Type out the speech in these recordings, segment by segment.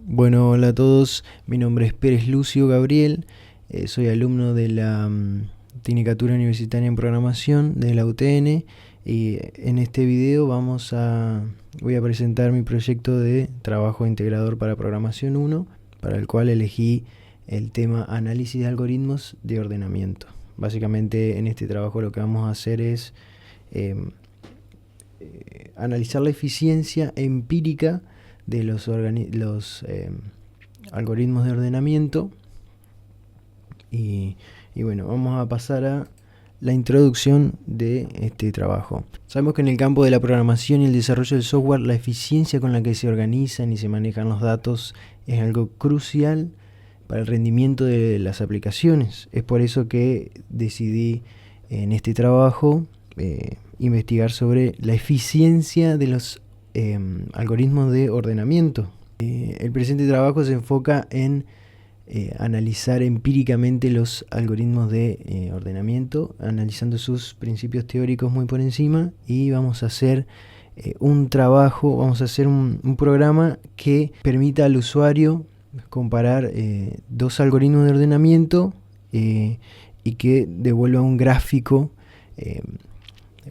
Bueno, hola a todos, mi nombre es Pérez Lucio Gabriel, soy alumno de la Tecnicatura Universitaria en Programación de la UTN y en este video voy a presentar mi proyecto de trabajo integrador para programación 1, para el cual elegí el tema análisis de algoritmos de ordenamiento. Básicamente en este trabajo lo que vamos a hacer es analizar la eficiencia empírica de los algoritmos de ordenamiento y bueno, vamos a pasar a la introducción de este trabajo. Sabemos que en el campo de la programación y el desarrollo del software, la eficiencia con la que se organizan y se manejan los datos es algo crucial para el rendimiento de las aplicaciones. Es por eso que decidí en este trabajo investigar sobre la eficiencia de los algoritmos de ordenamiento. El presente trabajo se enfoca en analizar empíricamente los algoritmos de ordenamiento, analizando sus principios teóricos muy por encima, y vamos a hacer un programa que permita al usuario comparar dos algoritmos de ordenamiento y que devuelva un gráfico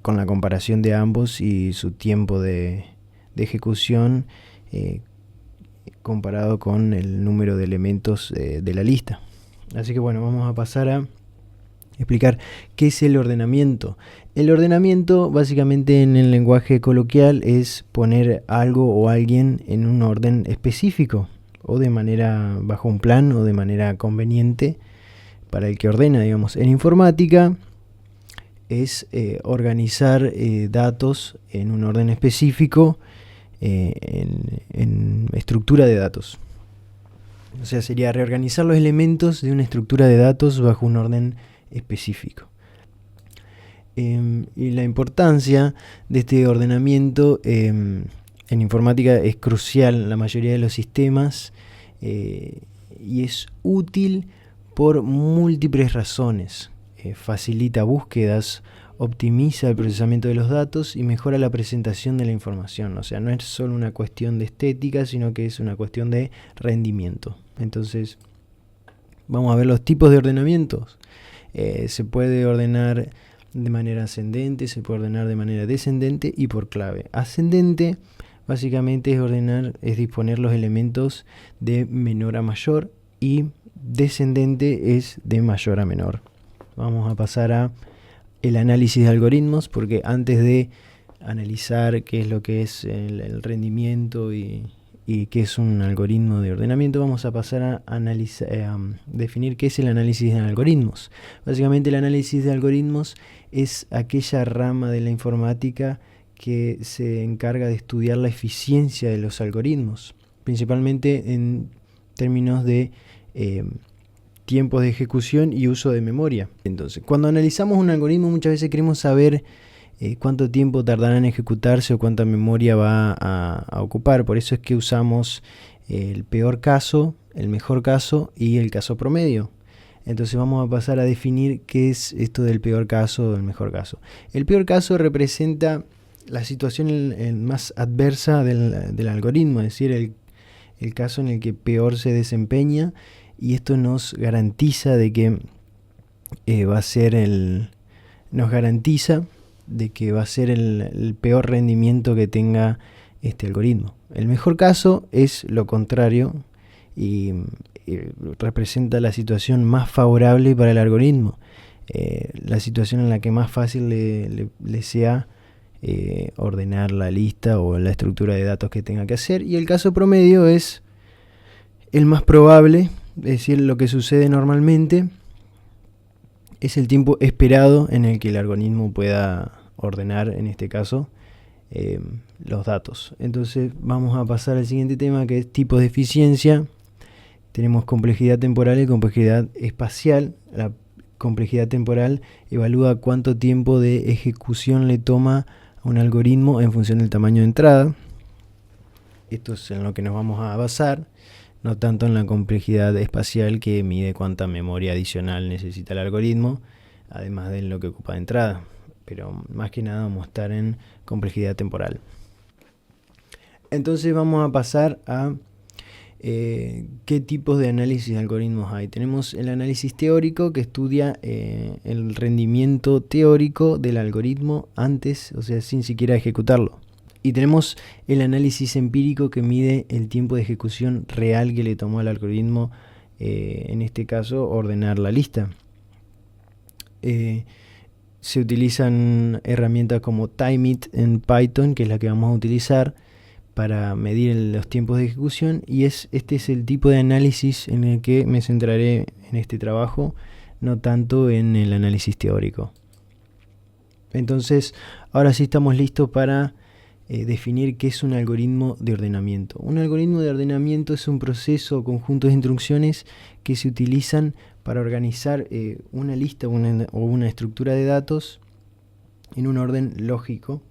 con la comparación de ambos y su tiempo de ejecución comparado con el número de elementos de la lista. Así que bueno, vamos a pasar a explicar qué es el ordenamiento. El ordenamiento, básicamente en el lenguaje coloquial, es poner algo o alguien en un orden específico, o de manera bajo un plan, o de manera conveniente para el que ordena, digamos. En informática es organizar datos en un orden específico, en estructura de datos. O sea, sería reorganizar los elementos de una estructura de datos bajo un orden específico. Y la importancia de este ordenamiento en informática es crucial en la mayoría de los sistemas y es útil por múltiples razones. Facilita búsquedas, optimiza el procesamiento de los datos y mejora la presentación de la información. O sea, no es solo una cuestión de estética, sino que es una cuestión de rendimiento. Entonces, vamos a ver los tipos de ordenamientos. Se puede ordenar de manera ascendente, se puede ordenar de manera descendente y por clave. Ascendente básicamente es disponer los elementos de menor a mayor, y descendente es de mayor a menor. Vamos a pasar a el análisis de algoritmos, porque antes de analizar qué es lo que es el rendimiento y qué es un algoritmo de ordenamiento, vamos a pasar a definir qué es el análisis de algoritmos. Básicamente el análisis de algoritmos es aquella rama de la informática que se encarga de estudiar la eficiencia de los algoritmos, principalmente en términos de tiempos de ejecución y uso de memoria. Entonces, cuando analizamos un algoritmo, muchas veces queremos saber cuánto tiempo tardará en ejecutarse o cuánta memoria va a ocupar. Por eso es que usamos el peor caso, el mejor caso y el caso promedio. Entonces vamos a pasar a definir qué es esto del peor caso o del mejor caso. El peor caso representa la situación más adversa del algoritmo, es decir, el caso en el que peor se desempeña, y esto nos garantiza de que nos garantiza de que va a ser el peor rendimiento que tenga este algoritmo. El mejor caso es lo contrario y representa la situación más favorable para el algoritmo, la situación en la que más fácil le sea ordenar la lista o la estructura de datos que tenga que hacer. Y el caso promedio es el más probable, es decir, lo que sucede normalmente es el tiempo esperado en el que el algoritmo pueda ordenar, en este caso, los datos. Entonces vamos a pasar al siguiente tema, que es tipos de eficiencia. Tenemos complejidad temporal y complejidad espacial. La complejidad temporal evalúa cuánto tiempo de ejecución le toma a un algoritmo en función del tamaño de entrada. Esto es en lo que nos vamos a basar, no tanto en la complejidad espacial, que mide cuánta memoria adicional necesita el algoritmo, además de lo que ocupa de entrada. Pero más que nada vamos a estar en complejidad temporal. Entonces vamos a pasar a ¿qué tipos de análisis de algoritmos hay? Tenemos el análisis teórico, que estudia el rendimiento teórico del algoritmo antes, o sea, sin siquiera ejecutarlo. Y tenemos el análisis empírico, que mide el tiempo de ejecución real que le tomó al algoritmo, en este caso, ordenar la lista. Se utilizan herramientas como Timeit en Python, que es la que vamos a utilizar para medir los tiempos de ejecución, y este es el tipo de análisis en el que me centraré en este trabajo, no tanto en el análisis teórico. Entonces, ahora sí estamos listos para definir qué es un algoritmo de ordenamiento. Un algoritmo de ordenamiento es un proceso o conjunto de instrucciones que se utilizan para organizar una lista o una estructura de datos en un orden lógico.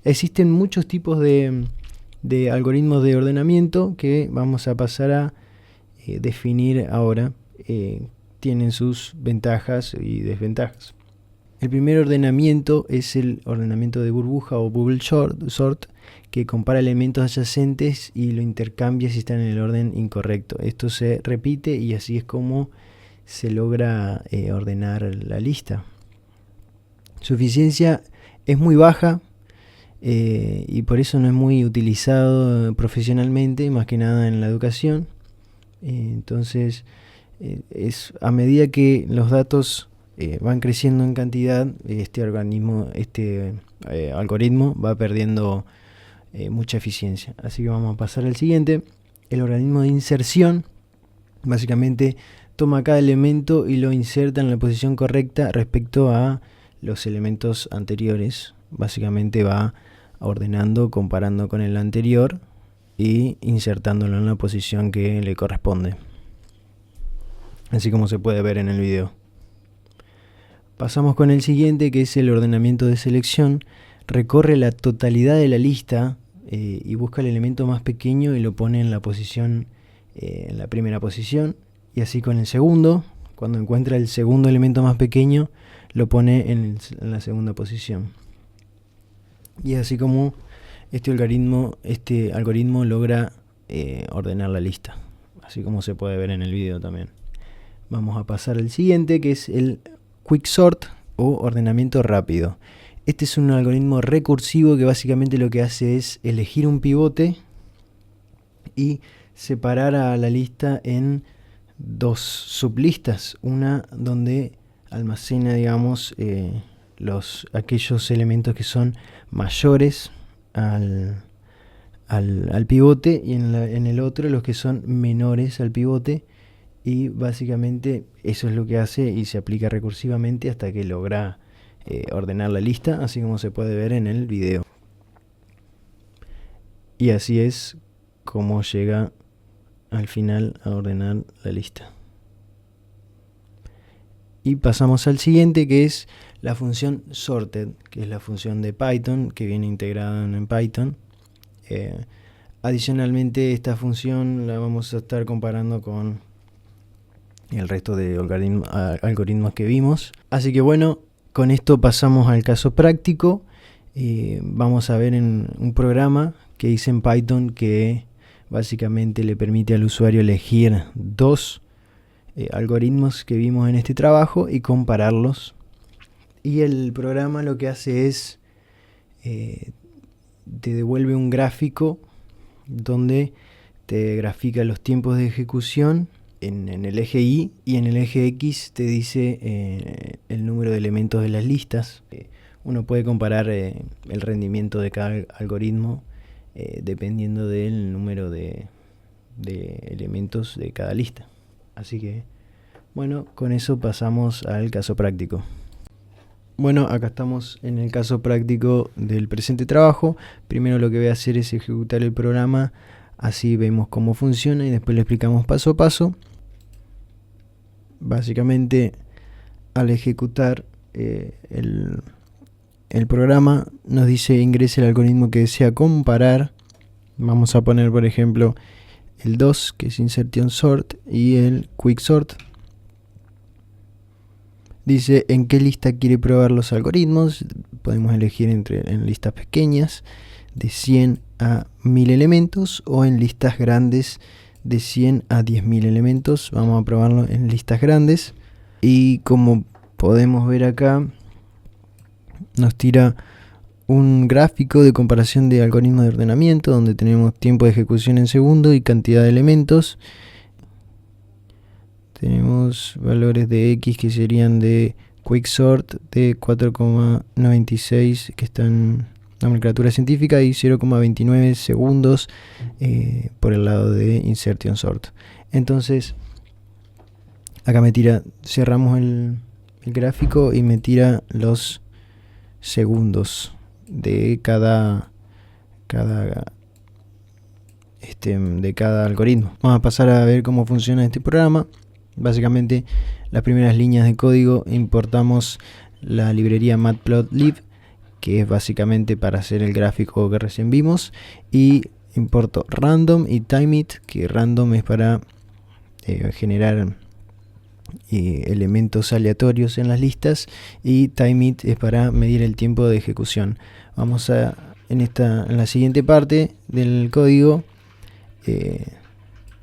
Existen muchos tipos de algoritmos de ordenamiento que vamos a pasar a definir ahora. Tienen sus ventajas y desventajas. El primer ordenamiento es el ordenamiento de burbuja o bubble sort, que compara elementos adyacentes y lo intercambia si están en el orden incorrecto. Esto se repite y así es como se logra ordenar la lista. Su eficiencia es muy baja y por eso no es muy utilizado profesionalmente, más que nada en la educación. Entonces, a medida que los datos van creciendo en cantidad, este algoritmo va perdiendo mucha eficiencia. Así que vamos a pasar al siguiente. El algoritmo de inserción básicamente toma cada elemento y lo inserta en la posición correcta respecto a los elementos anteriores. Básicamente va ordenando, comparando con el anterior y insertándolo en la posición que le corresponde, así como se puede ver en el video. Pasamos con el siguiente, que es el ordenamiento de selección. Recorre la totalidad de la lista y busca el elemento más pequeño y lo pone en la posición, en la primera posición. Y así con el segundo, cuando encuentra el segundo elemento más pequeño, lo pone en la segunda posición. Y así como este algoritmo logra ordenar la lista, así como se puede ver en el video también. Vamos a pasar al siguiente, que es el Quicksort o ordenamiento rápido. Este es un algoritmo recursivo que básicamente lo que hace es elegir un pivote y separar a la lista en dos sublistas. Una donde almacena, digamos, aquellos elementos que son mayores al pivote, y en el otro los que son menores al pivote. Y básicamente eso es lo que hace y se aplica recursivamente hasta que logra ordenar la lista, así como se puede ver en el video. Y así es como llega al final a ordenar la lista. Y pasamos al siguiente, que es la función sorted, que es la función de Python que viene integrada en Python. Adicionalmente, esta función la vamos a estar comparando con el resto de algoritmos que vimos. Así que bueno, con esto pasamos al caso práctico. Vamos a ver en un programa que hice en Python que básicamente le permite al usuario elegir dos algoritmos que vimos en este trabajo y compararlos. Y el programa lo que hace es te devuelve un gráfico donde te grafica los tiempos de ejecución en el eje Y, y en el eje X te dice el número de elementos de las listas. Uno puede comparar el rendimiento de cada algoritmo dependiendo del número de elementos de cada lista. Así que, bueno, con eso pasamos al caso práctico. Bueno, acá estamos en el caso práctico del presente trabajo. Primero lo que voy a hacer es ejecutar el programa, así vemos cómo funciona y después le explicamos paso a paso. Básicamente, al ejecutar el programa nos dice ingrese el algoritmo que desea comparar. Vamos a poner, por ejemplo, el 2, que es insertion sort, y el quicksort. Dice en qué lista quiere probar los algoritmos. Podemos elegir en listas pequeñas de 100 a 1000 elementos o en listas grandes de 100 a 10.000 elementos. Vamos a probarlo en listas grandes. Y como podemos ver acá, nos tira un gráfico de comparación de algoritmos de ordenamiento donde tenemos tiempo de ejecución en segundo y cantidad de elementos. Tenemos valores de X que serían de Quicksort de 4,96 que están en nomenclatura científica y 0,29 segundos por el lado de Insertion Sort. Entonces acá me tira, cerramos el gráfico y me tira los segundos de cada algoritmo. Vamos a pasar a ver cómo funciona este programa. Básicamente, las primeras líneas de código importamos la librería Matplotlib, que es básicamente para hacer el gráfico que recién vimos, y importo random y timeit, que random es para generar elementos aleatorios en las listas, y timeit es para medir el tiempo de ejecución. Vamos a en la siguiente parte del código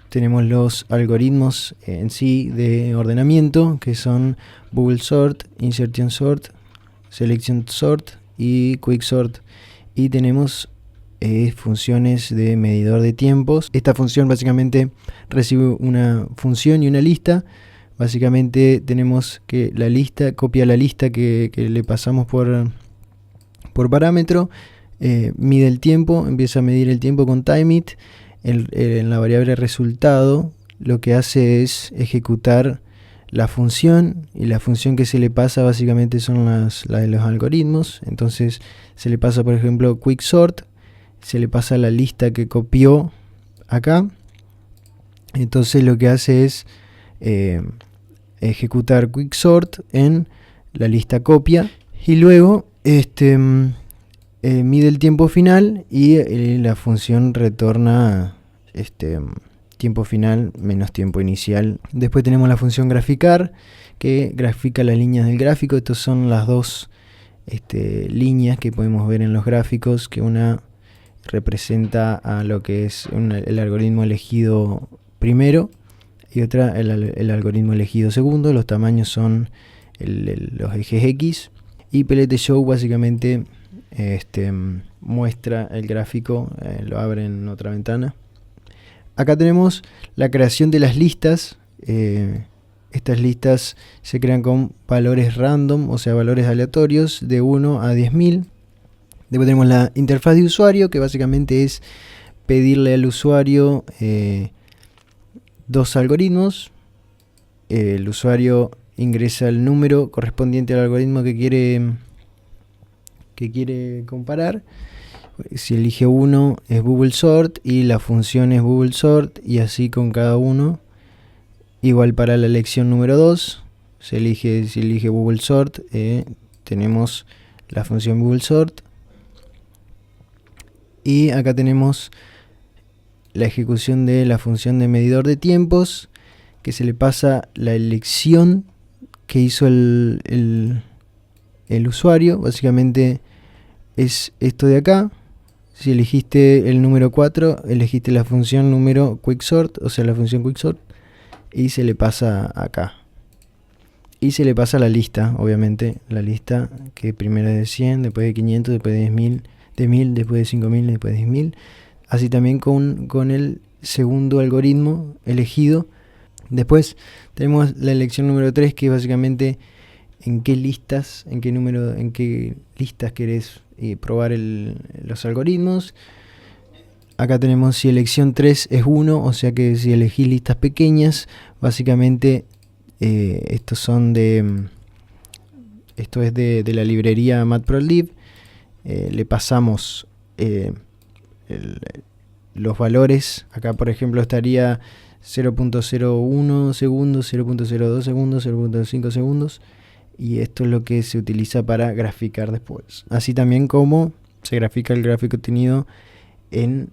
tenemos los algoritmos en sí de ordenamiento, que son bubble sort, insertion sort, selection sort y quicksort, y tenemos funciones de medidor de tiempos. Esta función básicamente recibe una función y una lista. Básicamente tenemos que la lista copia la lista que le pasamos por parámetro, mide el tiempo, empieza a medir el tiempo con timeit. En la variable resultado lo que hace es ejecutar la función, y la función que se le pasa básicamente son las de los algoritmos. Entonces se le pasa, por ejemplo, quicksort, se le pasa la lista que copió acá. Entonces lo que hace es ejecutar quicksort en la lista copia, y luego mide el tiempo final y la función retorna tiempo final menos tiempo inicial. Después tenemos la función graficar, que grafica las líneas del gráfico. Estas son las dos líneas que podemos ver en los gráficos, que una representa a lo que es el algoritmo elegido primero y otra el algoritmo elegido segundo. Los tamaños son los ejes X, y PLTShow básicamente muestra el gráfico, lo abre en otra ventana. Acá tenemos la creación de las listas. Estas listas se crean con valores random, o sea, valores aleatorios de 1 a 10.000. Después tenemos la interfaz de usuario, que básicamente es pedirle al usuario dos algoritmos. El usuario ingresa el número correspondiente al algoritmo que quiere comparar. Si elige uno es bubble sort y la función es bubble sort, y así con cada uno. Igual para la elección número 2, si elige bubble sort, tenemos la función bubble sort. Y acá tenemos la ejecución de la función de medidor de tiempos, que se le pasa la elección que hizo el usuario. Básicamente es esto de acá. Si elegiste el número 4, elegiste la función número quicksort, o sea, la función quicksort, y se le pasa acá. Y se le pasa la lista, obviamente, la lista que primero es de 100, después de 500, después de 10.000, de 1000, después de 5000, después de 10.000. Así también con el segundo algoritmo elegido. Después tenemos la elección número 3, que es básicamente en qué listas querés probar los algoritmos. Acá tenemos si elección 3 es 1, o sea que si elegís listas pequeñas, básicamente esto es de la librería Matplotlib. Le pasamos los valores. Acá por ejemplo estaría 0.01 segundos, 0.02 segundos, 0.5 segundos. Y esto es lo que se utiliza para graficar después. Así también como se grafica el gráfico obtenido en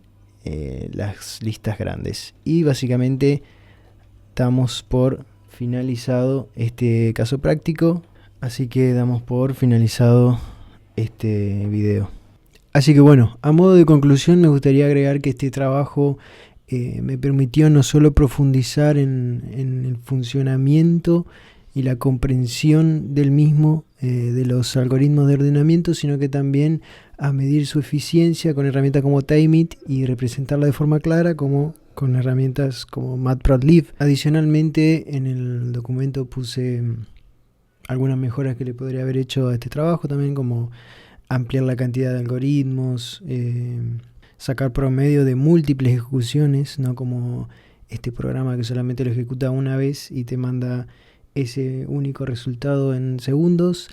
las listas grandes. Y básicamente damos por finalizado este caso práctico. Así que damos por finalizado este video. Así que bueno, a modo de conclusión me gustaría agregar que este trabajo me permitió no solo profundizar en el funcionamiento y la comprensión del mismo, de los algoritmos de ordenamiento, sino que también a medir su eficiencia con herramientas como Timeit y representarla de forma clara como con herramientas como Matplotlib. Adicionalmente, en el documento puse algunas mejoras que le podría haber hecho a este trabajo también, como ampliar la cantidad de algoritmos, sacar promedio de múltiples ejecuciones, no como este programa que solamente lo ejecuta una vez y te manda ese único resultado en segundos.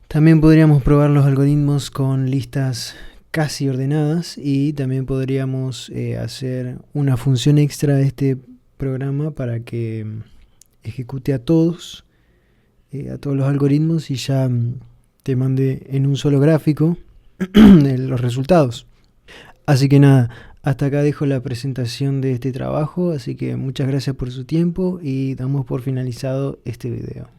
También podríamos probar los algoritmos con listas casi ordenadas, y también podríamos hacer una función extra de este programa para que ejecute a todos los algoritmos y ya te mande en un solo gráfico los resultados. Así que nada, hasta acá dejo la presentación de este trabajo, así que muchas gracias por su tiempo y damos por finalizado este video.